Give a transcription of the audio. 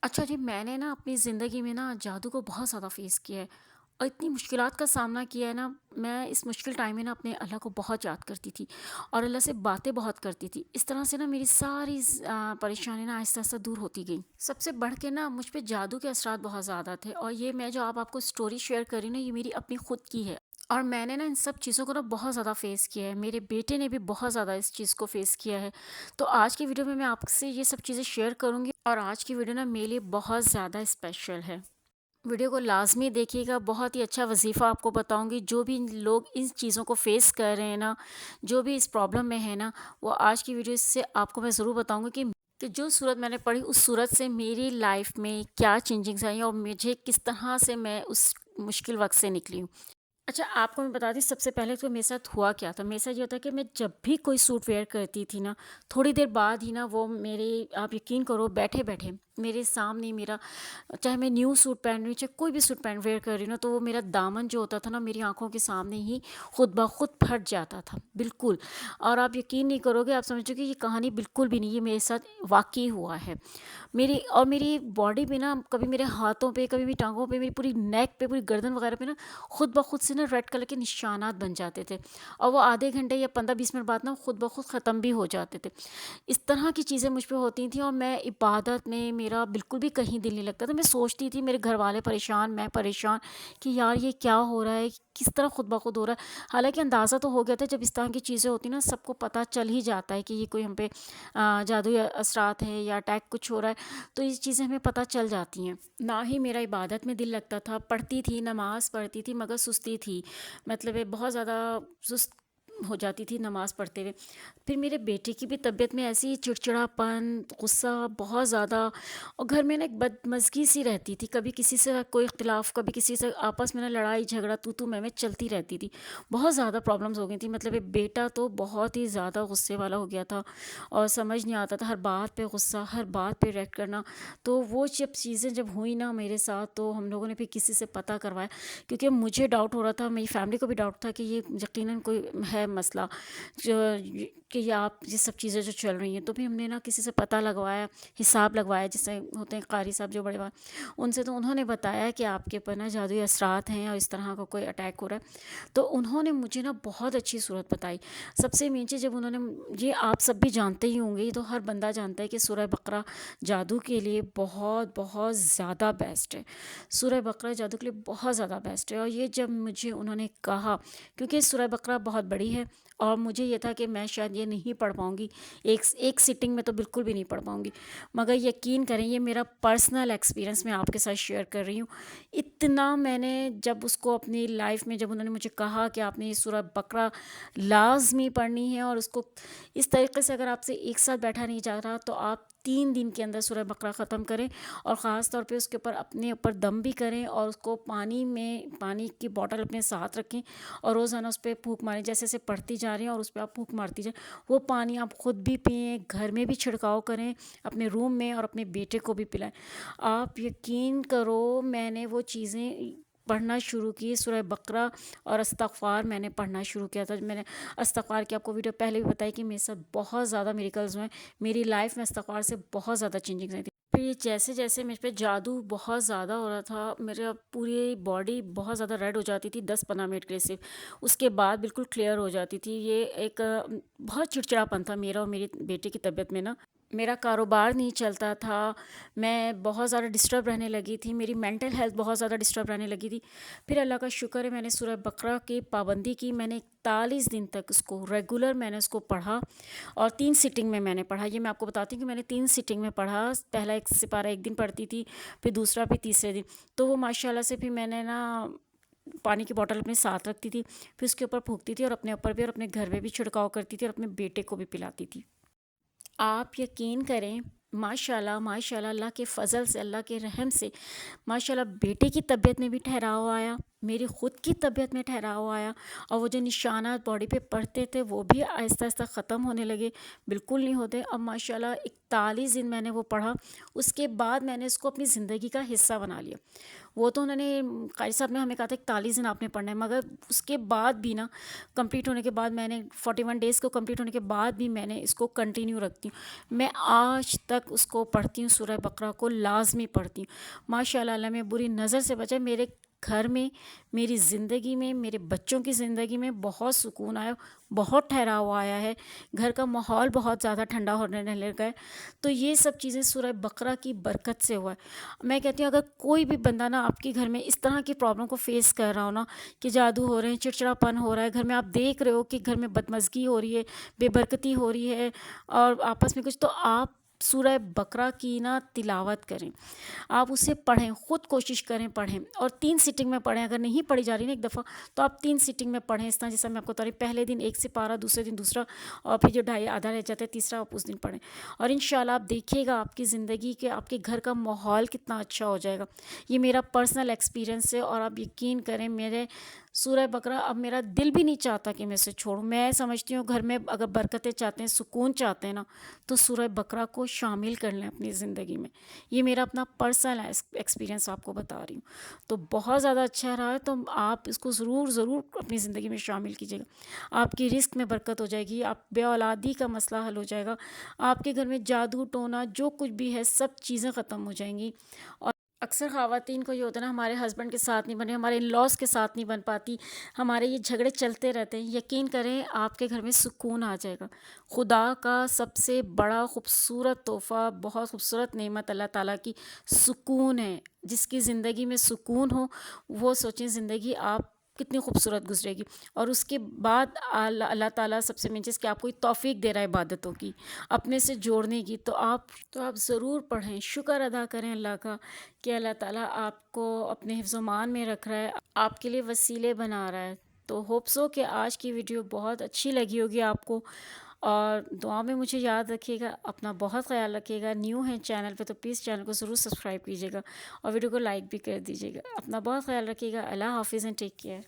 اچھا جی، میں نے نا اپنی زندگی میں نا جادو کو بہت زیادہ فیس کیا ہے اور اتنی مشکلات کا سامنا کیا ہے نا. میں اس مشکل ٹائم میں نا اپنے اللہ کو بہت یاد کرتی تھی اور اللہ سے باتیں بہت کرتی تھی. اس طرح سے نا میری ساری پریشانی نا آہستہ آہستہ دور ہوتی گئی. سب سے بڑھ کے نا مجھ پہ جادو کے اثرات بہت زیادہ تھے، اور یہ میں جو آپ کو اسٹوری شیئر کر رہی ہوں نا، یہ میری اپنی خود کی ہے. اور میں نے نا ان سب چیزوں کو نا بہت زیادہ فیس کیا ہے. میرے بیٹے نے بھی بہت زیادہ اس چیز کو فیس کیا ہے. تو آج کی ویڈیو میں آپ سے یہ سب چیزیں شیئر کروں گی، اور آج کی ویڈیو نا میرے لیے بہت زیادہ اسپیشل ہے. ویڈیو کو لازمی دیکھیے گا. بہت ہی اچھا وظیفہ آپ کو بتاؤں گی. جو بھی لوگ ان چیزوں کو فیس کر رہے ہیں نا، جو بھی اس پرابلم میں ہے نا، وہ آج کی ویڈیو سے آپ کو میں ضرور بتاؤں گی کہ جو صورت میں نے پڑھی اس صورت سے میری لائف میں کیا چینجنگز آئی ہیں اور مجھے کس طرح سے میں اس مشکل وقت سے نکلی ہوں. اچھا، آپ کو میں بتا دیں سب سے پہلے تو میرے ساتھ ہوا کیا تھا. میرے ساتھ یہ ہوتا ہے کہ میں جب بھی کوئی سوٹ ویئر کرتی تھی نا، تھوڑی دیر بعد ہی نا وہ میرے، آپ یقین کرو، بیٹھے بیٹھے میرے سامنے میرا، چاہے میں نیو سوٹ پہن رہی ہوں، چاہے کوئی بھی سوٹ پہن ویئر کر رہی ہوں نا، تو وہ میرا دامن جو ہوتا تھا نا میری آنکھوں کے سامنے ہی خود بخود پھٹ جاتا تھا بالکل. اور آپ یقین نہیں کرو گے، آپ سمجھو کہ یہ کہانی بالکل بھی نہیں، یہ میرے ساتھ واقعی ہوا ہے. میری باڈی پہ نا، کبھی میرے ہاتھوں پہ، کبھی میری ٹانگوں پہ، میری پوری نیک پہ، پوری گردن وغیرہ پہ نا خود بخود سے نا ریڈ کلر کے نشانات بن جاتے تھے، اور وہ آدھے گھنٹے یا 15-20 منٹ بعد نا خود بخود ختم بھی ہو جاتے تھے. اس طرح کی چیزیں مجھ پہ ہوتی تھیں، اور میں عبادت میں میرا بالکل بھی کہیں دل نہیں لگتا تھا. میں سوچتی تھی میرے گھر والے پریشان، میں پریشان کہ یار یہ کیا ہو رہا ہے، کس طرح خود بخود ہو رہا ہے. حالانکہ اندازہ تو ہو گیا تھا، جب اس طرح کی چیزیں ہوتی ہیں نا سب کو پتہ چل ہی جاتا ہے کہ یہ کوئی ہم پہ جادوئی اثرات ہیں یا اٹیک کچھ ہو رہا ہے، تو یہ چیزیں ہمیں پتہ چل جاتی ہیں. نہ ہی میرا عبادت میں دل لگتا تھا. پڑھتی تھی، نماز پڑھتی تھی، مگر سستی تھی، مطلب بہت زیادہ سست ہو جاتی تھی نماز پڑھتے ہوئے. پھر میرے بیٹے کی بھی طبیعت میں ایسی چڑچڑاپن، غصہ بہت زیادہ، اور گھر میں نا ایک بدمزگی سی رہتی تھی. کبھی کسی سے کوئی اختلاف، کبھی کسی سے آپس میں نا لڑائی جھگڑا، تو میں چلتی رہتی تھی. بہت زیادہ پرابلمز ہو گئی تھیں. مطلب بیٹا تو بہت ہی زیادہ غصے والا ہو گیا تھا، اور سمجھ نہیں آتا تھا، ہر بات پہ غصہ، ہر بات پہ ریئیکٹ کرنا. تو وہ جب چیزیں جب ہوئی نا میرے ساتھ، تو ہم لوگوں نے پھر کسی سے پتہ کروایا، کیونکہ مجھے ڈاؤٹ ہو رہا تھا، میری فیملی کو بھی ڈاؤٹ تھا کہ یہ یقیناً کوئی ہے مسئلہ، جو کہ یہ آپ یہ سب چیزیں جو چل رہی ہیں. تو بھی ہم نے نا کسی سے پتہ لگوایا، حساب لگوایا، جیسے ہوتے ہیں قاری صاحب جو بڑے بات، ان سے. تو انہوں نے بتایا کہ آپ کے اوپر نا جادوئی اثرات ہیں اور اس طرح کا کوئی اٹیک ہو رہا ہے. تو انہوں نے مجھے نا بہت اچھی صورت بتائی. سب سے مین چیز، جب انہوں نے، یہ آپ سب بھی جانتے ہی ہوں گے، یہ تو ہر بندہ جانتا ہے کہ سورہ بقرہ جادو کے لیے بہت بہت زیادہ بیسٹ ہے. سورہ بقرہ جادو کے لیے بہت زیادہ بیسٹ ہے. اور یہ جب مجھے انہوں نے کہا، کیونکہ سورہ بقرہ بہت بڑی ہے، اور مجھے یہ تھا کہ میں شاید یہ نہیں پڑھ پاؤں گی ایک سٹنگ میں، تو بالکل بھی نہیں پڑھ پاؤں گی. مگر یقین کریں، یہ میرا پرسنل ایکسپیرینس میں آپ کے ساتھ شیئر کر رہی ہوں. اتنا میں نے جب اس کو اپنی لائف میں، جب انہوں نے مجھے کہا کہ آپ نے یہ سورہ بقرہ لازمی پڑھنی ہے، اور اس کو اس طریقے سے، اگر آپ سے ایک ساتھ بیٹھا نہیں جا رہا، تو آپ 3 دن کے اندر سورہ بقرہ ختم کریں، اور خاص طور پہ اس کے اوپر اپنے اوپر دم بھی کریں، اور اس کو پانی کی بوٹل اپنے ساتھ رکھیں، اور روزانہ اس پہ پھونک ماریں. جیسے جیسے پڑھتی جا رہی ہیں اور اس پہ آپ پھونک مارتی جائیں. وہ پانی آپ خود بھی پئیں، گھر میں بھی چھڑکاؤ کریں، اپنے روم میں، اور اپنے بیٹے کو بھی پلائیں. آپ یقین کرو، میں نے وہ چیزیں پڑھنا شروع کی، سورہ بقرہ اور استغفار میں نے پڑھنا شروع کیا تھا. میں نے استغفار کی آپ کو ویڈیو پہلے بھی بتائی کہ میرے ساتھ بہت زیادہ میریکلز ہوئے. میری لائف میں استغفار سے بہت زیادہ چینجنگز آئی تھی. پھر یہ جیسے جیسے میرے پہ جادو بہت زیادہ ہو رہا تھا، میرا پوری باڈی بہت زیادہ ریڈ ہو جاتی تھی 10-15 منٹ کے لیے صرف. اس کے بعد بالکل کلیئر ہو جاتی تھی. یہ ایک بہت چڑچڑاپن تھا میرا اور میری بیٹے کی طبیعت میں نا. میرا کاروبار نہیں چلتا تھا، میں بہت زیادہ ڈسٹرب رہنے لگی تھی، میری مینٹل ہیلتھ بہت زیادہ ڈسٹرب رہنے لگی تھی. پھر اللہ کا شکر ہے، میں نے سورہ بقرہ کی پابندی کی. میں نے 41 دن تک اس کو ریگولر میں نے اس کو پڑھا، اور 3 سٹنگ میں نے پڑھا. یہ میں آپ کو بتاتی ہوں کہ میں نے 3 سٹنگ میں پڑھا. پہلا ایک سپارہ ایک دن پڑھتی تھی، پھر دوسرا، پھر تیسرے دن. تو وہ ماشاء اللہ سے پھر میں نے نا پانی کی بوٹل اپنے ساتھ رکھتی تھی، پھر اس کے اوپر پھونکتی تھی، اور اپنے اوپر بھی اور اپنے گھر میں بھی چھڑکاؤ کرتی تھی، اور اپنے بیٹے کو بھی پلاتی تھی. آپ یقین کریں، ماشاء اللہ ماشاء اللہ، اللہ کے فضل سے، اللہ کے رحم سے، ماشاء اللہ بیٹے کی طبیعت میں بھی ٹھہراؤ آیا، میری خود کی طبیعت میں ٹھہراؤ آیا، اور وہ جو نشانات باڈی پہ پڑتے تھے وہ بھی آہستہ آہستہ ختم ہونے لگے، بالکل نہیں ہوتے۔ اب ماشاءاللہ 41 دن میں نے وہ پڑھا، اس کے بعد میں نے اس کو اپنی زندگی کا حصہ بنا لیا۔ وہ تو انہوں نے قاری صاحب نے ہمیں کہا تھا 41 دن آپ نے پڑھنا ہے، مگر اس کے بعد بھی نا، کمپلیٹ ہونے کے بعد میں نے 41 ڈیز کو کمپلیٹ ہونے کے بعد بھی میں نے اس کو کنٹینیو رکھتی ہوں۔ میں آج تک اس کو پڑھتی ہوں، سورہ بقرہ کو لازمی پڑھتی ہوں۔ ماشاءاللہ اللہ میں بری نظر سے بچائے، میرے گھر میں، میری زندگی میں، میرے بچوں کی زندگی میں بہت سکون آیا، بہت ٹھہراؤ آیا ہے، گھر کا ماحول بہت زیادہ ٹھنڈا ہونے لگا ہے۔ تو یہ سب چیزیں سورہ بقرہ کی برکت سے ہوا ہے۔ میں کہتی ہوں اگر کوئی بھی بندہ نا آپ کے گھر میں اس طرح کی پرابلم کو فیس کر رہا ہو نا، کہ جادو ہو رہے ہیں، چڑچڑا پن ہو رہا ہے گھر میں، آپ دیکھ رہے ہو کہ گھر میں بدمزگی ہو رہی ہے، بے برکتی ہو رہی ہے، اور آپس میں کچھ، تو آپ سورہ بقرہ کی نا تلاوت کریں، آپ اسے پڑھیں، خود کوشش کریں پڑھیں، اور 3 سٹنگ میں پڑھیں۔ اگر نہیں پڑھی جا رہی نا ایک دفعہ، تو آپ 3 سٹنگ میں پڑھیں، اس طرح جیسا میں آپ کو بتا رہی ہوں، پہلے دن ایک سپارہ، دوسرے دن دوسرا، اور پھر جو ڈھائی آدھا رہ جاتا ہے تیسرا آپ اس دن پڑھیں، اور انشاءاللہ آپ دیکھیے گا آپ کی زندگی کے، آپ کے گھر کا ماحول کتنا اچھا ہو جائے گا۔ یہ میرا پرسنل ایکسپیرینس ہے، اور آپ یقین کریں میرے سورہ بقرہ اب میرا دل بھی نہیں چاہتا کہ میں اسے چھوڑوں۔ میں سمجھتی ہوں گھر میں اگر برکتیں چاہتے ہیں، سکون چاہتے ہیں نا، تو سورہ بقرہ کو شامل کر لیں اپنی زندگی میں۔ یہ میرا اپنا پرسنل ایکسپیرینس آپ کو بتا رہی ہوں، تو بہت زیادہ اچھا رہا ہے۔ تو آپ اس کو ضرور ضرور اپنی زندگی میں شامل کیجیے گا، آپ کی رزق میں برکت ہو جائے گی، آپ بے اولادی کا مسئلہ حل ہو جائے گا، آپ کے گھر میں جادو ٹونا جو کچھ بھی ہے سب چیزیں ختم ہو جائیں گی۔ اور اکثر خواتین کو یہ ہوتا ہے نا، ہمارے ہسبینڈ کے ساتھ نہیں بنے، ہمارے ان لاس کے ساتھ نہیں بن پاتی، ہمارے یہ جھگڑے چلتے رہتے ہیں، یقین کریں آپ کے گھر میں سکون آ جائے گا۔ خدا کا سب سے بڑا خوبصورت تحفہ، بہت خوبصورت نعمت اللہ تعالیٰ کی سکون ہے۔ جس کی زندگی میں سکون ہو، وہ سوچیں زندگی آپ کتنی خوبصورت گزرے گی۔ اور اس کے بعد اللہ تعالیٰ سب سے مین چیز کہ آپ کو توفیق دے رہا ہے عبادتوں کی، اپنے سے جوڑنے کی، تو آپ ضرور پڑھیں، شکر ادا کریں اللہ کا کہ اللہ تعالیٰ آپ کو اپنے حفظ و امان میں رکھ رہا ہے، آپ کے لیے وسیلے بنا رہا ہے۔ تو ہوپ سو کہ آج کی ویڈیو بہت اچھی لگی ہوگی آپ کو، اور دعا میں مجھے یاد رکھیے گا، اپنا بہت خیال رکھیے گا۔ نیو ہیں چینل پہ تو پلیز چینل کو ضرور سبسکرائب کیجیے گا، اور ویڈیو کو لائک بھی کر دیجیے گا۔ اپنا بہت خیال رکھیے گا۔ اللہ حافظ اینڈ ٹیک کیئر۔